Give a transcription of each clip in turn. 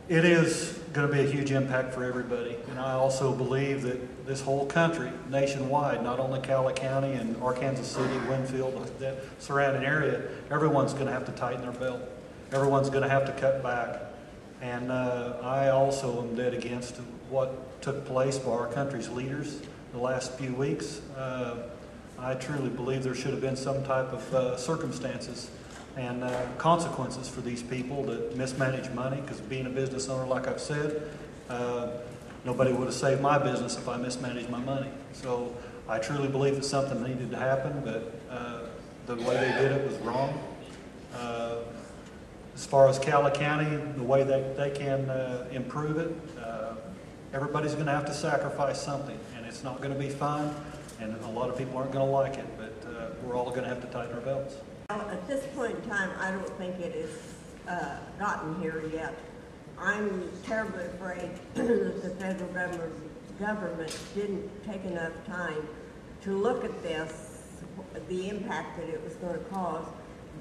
It is going to be a huge impact for everybody, and I also believe that this whole country, nationwide, not only Cowley County and Arkansas City, Winfield, that surrounding area, everyone's going to have to tighten their belt. Everyone's going to have to cut back. And I also am dead against what took place by our country's leaders the last few weeks. I truly believe there should have been some type of circumstances and consequences for these people that mismanage money, because being a business owner, like I've said, nobody would have saved my business if I mismanaged my money. So I truly believe that something needed to happen, but the way they did it was wrong. As far as Cowley County, the way that they can improve it, everybody's going to have to sacrifice something, and it's not going to be fun, and a lot of people aren't going to like it, but we're all going to have to tighten our belts. At this point in time, I don't think it has gotten here yet. I'm terribly afraid that the federal government didn't take enough time to look at this, the impact that it was going to cause,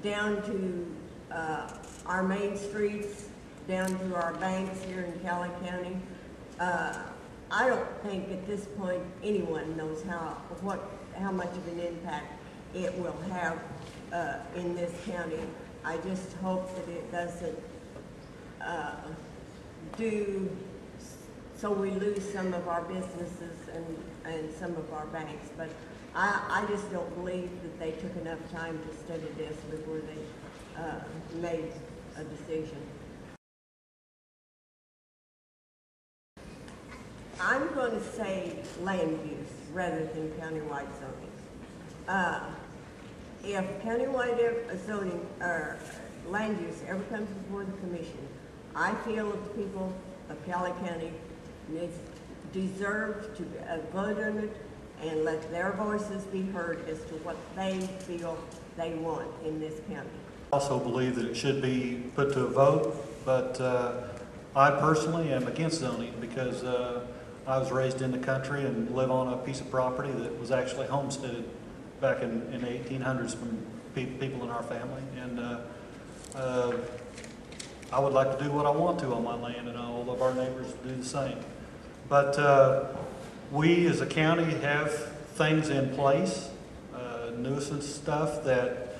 down to our main streets, down to our banks here in Cowley County. I don't think at this point anyone knows how much of an impact it will have in this county. I just hope that it doesn't do so we lose some of our businesses and some of our banks. But I just don't believe that they took enough time to study this before they made a decision. I'm going to say land use rather than countywide zoning. If countywide zoning or land use ever comes before the commission, I feel that the people of Cowley County deserve to vote on it and let their voices be heard as to what they feel they want in this county. I also believe that it should be put to a vote, but I personally am against zoning because I was raised in the country and live on a piece of property that was actually homesteaded back in the 1800s from people in our family, and I would like to do what I want to on my land, and all of our neighbors do the same. But we as a county have things in place, nuisance stuff that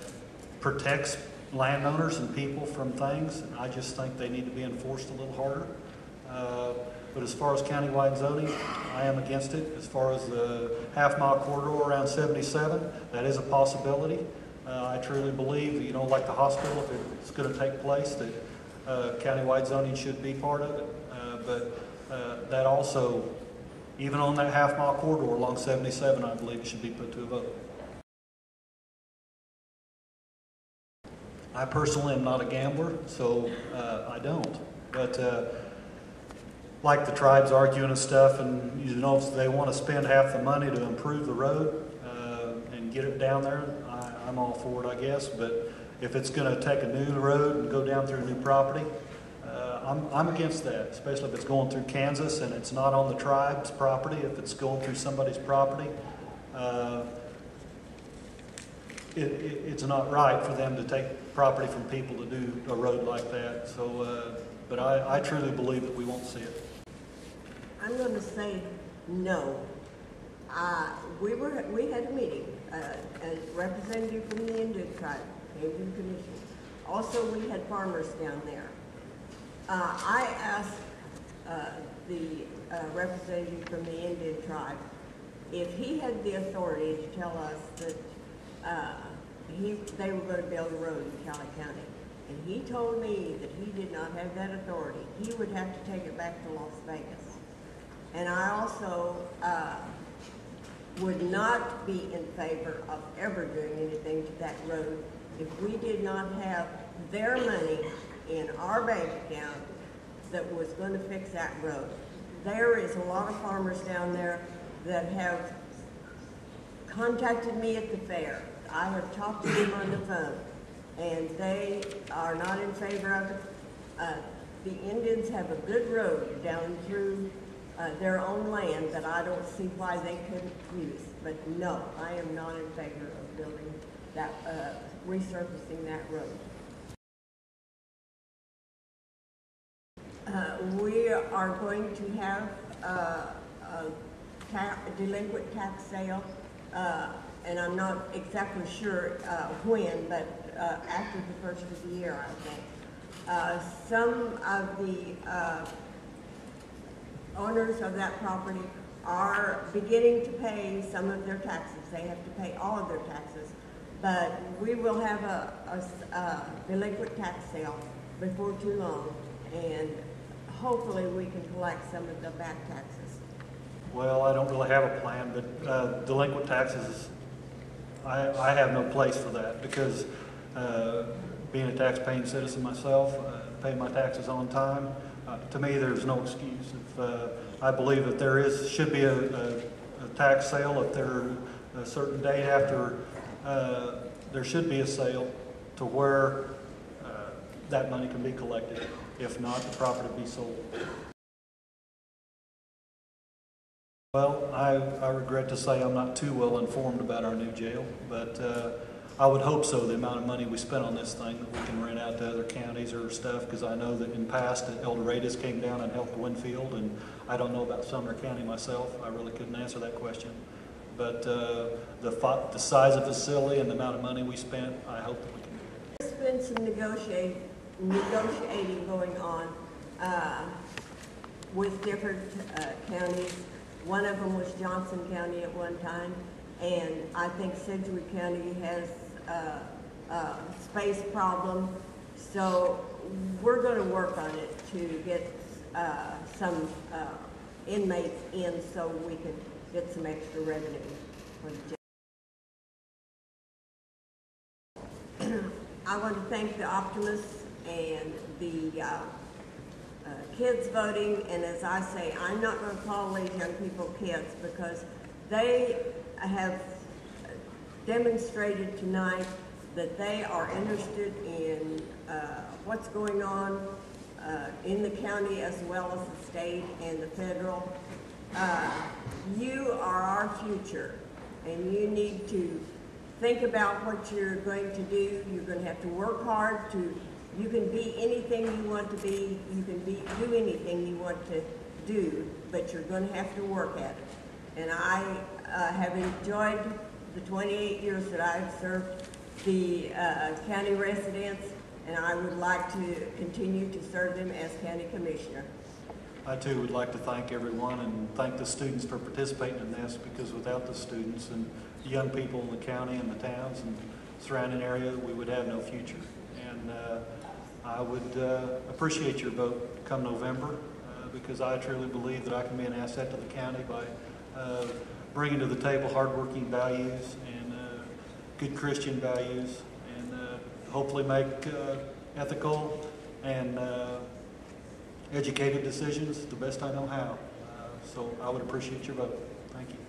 protects landowners and people from things, and I just think they need to be enforced a little harder. But as far as countywide zoning, I am against it. As far as the half-mile corridor around 77, that is a possibility. I truly believe, like the hospital, if it's going to take place, that countywide zoning should be part of it. But that also, even on that half-mile corridor along 77, I believe it should be put to a vote. I personally am not a gambler, so I don't. But like the tribes arguing and stuff, and if they want to spend half the money to improve the road and get it down there, I'm all for it, I guess. But if it's going to take a new road and go down through a new property, I'm against that, especially if it's going through Kansas and it's not on the tribe's property. If it's going through somebody's property, it's not right for them to take property from people to do a road like that. So, but I truly believe that we won't see it. I'm going to say no. We had a meeting. A representative from the Indian tribe came to the commission. Also, we had farmers down there. I asked the representative from the Indian tribe if he had the authority to tell us that they were going to build a road in Cowley County. And he told me that he did not have that authority. He would have to take it back to Las Vegas. And I also would not be in favor of ever doing anything to that road if we did not have their money in our bank account that was going to fix that road. There is a lot of farmers down there that have contacted me at the fair. I have talked to them on the phone, and they are not in favor of it. The Indians have a good road down through their own land that I don't see why they couldn't use. But no, I am not in favor of building that, resurfacing that road. We are going to have a delinquent tax sale, and I'm not exactly sure when, but after the first of the year, I think. Some of the owners of that property are beginning to pay some of their taxes. They have to pay all of their taxes. But we will have a delinquent tax sale before too long, and hopefully we can collect some of the back taxes. Well, I don't really have a plan, but delinquent taxes, I have no place for that because being a tax-paying citizen myself, paying my taxes on time, to me there's no excuse. If I believe that should be a tax sale if there a certain date after there should be a sale to where that money can be collected. If not, the property be sold. Well, I regret to say I'm not too well informed about our new jail, but I would hope so, the amount of money we spent on this thing, that we can rent out to other counties or stuff, because I know that in past, El Dorado's came down and helped Winfield, and I don't know about Sumner County myself. I really couldn't answer that question. But the size of the facility and the amount of money we spent, I hope that we can do it. There's been some negotiating going on with different counties. One of them was Johnson County at one time, and I think Sedgwick County has a space problem. So we're going to work on it to get some inmates in so we can get some extra revenue for the jail. I want to thank the optimists and the kids voting, and as I say, I'm not going to call these young people kids because they have demonstrated tonight that they are interested in what's going on in the county as well as the state and the federal. You are our future, and you need to think about what you're going to do. You're going to have to work hard you can be anything you want to be, you can do anything you want to do, but you're going to have to work at it. And I have enjoyed the 28 years that I've served the county residents, and I would like to continue to serve them as county commissioner. I too would like to thank everyone and thank the students for participating in this, because without the students and the young people in the county and the towns and surrounding area, we would have no future. And I would appreciate your vote come November, because I truly believe that I can be an asset to the county by bringing to the table hardworking values and good Christian values, and hopefully make ethical and educated decisions the best I know how. So I would appreciate your vote. Thank you.